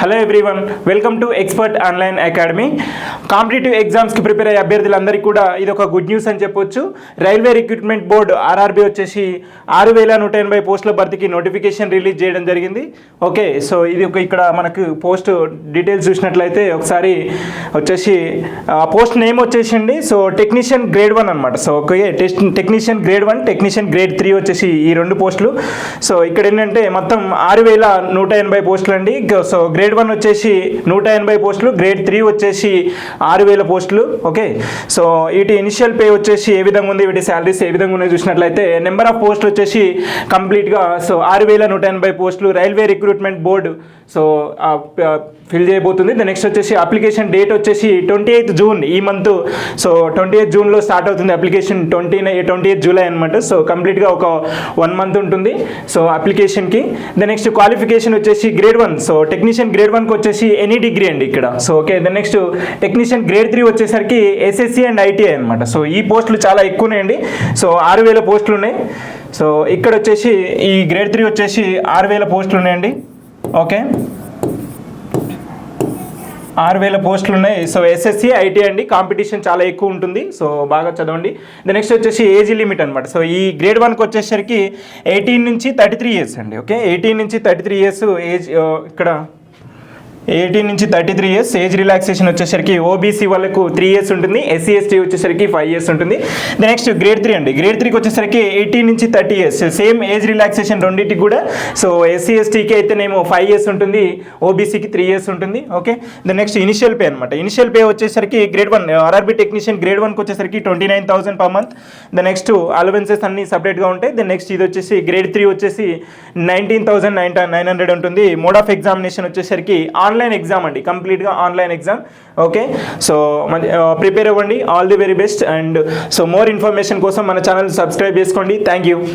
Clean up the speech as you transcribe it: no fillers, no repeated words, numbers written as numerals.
Hello everyone, welcome to expert online academy. Competitive ఎగ్జామ్స్కి prepare అయ్యే అభ్యర్థులందరికీ కూడా ఇది ఒక గుడ్ న్యూస్ అని చెప్పొచ్చు. రైల్వే రిక్రూట్మెంట్ బోర్డు ఆర్ఆర్బీ వచ్చేసి 6,180 పోస్టుల భర్తీకి నోటిఫికేషన్ రిలీజ్ చేయడం జరిగింది. ఓకే, సో ఇది ఒక ఇక్కడ మనకు పోస్ట్ డీటెయిల్స్ చూసినట్లయితే ఒకసారి వచ్చేసి పోస్ట్ నేమ్ వచ్చేసిండి. సో టెక్నీషియన్ గ్రేడ్ 1 అనమాట. So okay, technician grade 1, technician grade 3 వచ్చేసి ఈ రెండు పోస్టులు. సో ఇక్కడ ఏంటంటే మొత్తం 6,180 పోస్టులు అండి. సో గ్రేడ్ 1 వచ్చేసి 180 పోస్టులు, గ్రేడ్ 3 వచ్చేసి 6,000 పోస్టులు. ఓకే, సో వీటి ఇనిషియల్ పే వచ్చేసి ఏ విధంగా ఉంది, వీటి శాలరీస్ ఏ విధంగా ఉన్నాయి చూసినట్లయితే నెంబర్ ఆఫ్ పోస్టులు వచ్చేసి కంప్లీట్గా సో 6,180 పోస్టులు railway recruitment board so fill చేయబోతుంది. నెక్స్ట్ వచ్చేసి అప్లికేషన్ డేట్ వచ్చేసి 28th జూన్ ఈ మంత్. సో 28th జూన్లో స్టార్ట్ అవుతుంది అప్లికేషన్, 28th జూలై అనమాట. సో కంప్లీట్గా ఒక 1 మంత్ ఉంటుంది సో అప్లికేషన్కి. నెక్స్ట్ క్వాలిఫికేషన్ వచ్చేసి గ్రేడ్ 1. సో టెక్నీషియన్ గ్రేడ్ 1కి వచ్చేసి ఎనీ డిగ్రీ అండి ఇక్కడ. So okay, next technician grade 3 వచ్చేసరికి ఎస్ఎస్సి అండ్ ఐటీఐ అనమాట. సో ఈ పోస్టులు చాలా ఎక్కువనేయండి. సో 6,000 పోస్టులు ఉన్నాయి. సో ఇక్కడ వచ్చేసి ఈ గ్రేడ్ 3 వచ్చేసి 6,000 పోస్టులు ఉన్నాయండి. ఓకే, 6,000 పోస్టులు ఉన్నాయి. సో ఎస్ఎస్సి ఐటీ అండి, కాంపిటీషన్ చాలా ఎక్కువ ఉంటుంది. సో బాగా చదవండి. నెక్స్ట్ వచ్చేసి ఏజ్ లిమిట్ అనమాట. సో ఈ గ్రేడ్ 1కి వచ్చేసరికి 18 నుంచి 33 ఇయర్స్ అండి. ఓకే, 18 నుంచి 33 ఇయర్స్ ఏజ్. ఇక్కడ 18 నుంచి 33 ఇయర్స్. ఏజ్ రిలాక్సేషన్ వచ్చేసరికి ఓబీసీ వాళ్ళకు 3 ఇయర్స్ ఉంటుంది, ఎస్సీ ఎస్టీ వచ్చేసరికి 5 ఇయర్స్ ఉంటుంది. నెక్స్ట్ గ్రేడ్ 3 అండి. గ్రేడ్ 3కి వచ్చేసరికి 18 నుంచి 30 ఇయర్స్. సేమ్ ఏజ్ రిలాక్సేషన్ రెండింటికి కూడా. సో ఎస్సీ ఎస్టీకి అయితేనేమో 5 ఇయర్స్ ఉంటుంది, ఓబీసీకి 3 ఇయర్స్ ఉంటుంది. ఓకే, నెక్స్ట్ ఇనిషియల్ పే అనమాట. ఇనిషియల్ పే వచ్చేసరికి గ్రేడ్ 1 ఆర్ఆర్బీ టెక్నీషియన్ గ్రేడ్ 1కి వచ్చేసరికి 29,000 per month. నెక్స్ట్ అలవెన్సెస్ అన్ని సపరేట్గా ఉంటాయి. నెక్స్ట్ ఇది వచ్చేసి గ్రేడ్ 3 వచ్చేసి 19,900 ఉంటుంది. మోడ్ ఆఫ్ ఎగ్జామినేషన్ వచ్చేసరికి ఆన్లైన్ ఎగ్జామ్ అండి, కంప్లీట్గా online exam. Okay, so prepare అవ్వండి. All the very best. And so more information కోసం మన ఛానల్ సబ్స్క్రైబ్ చేసుకోండి. Thank you.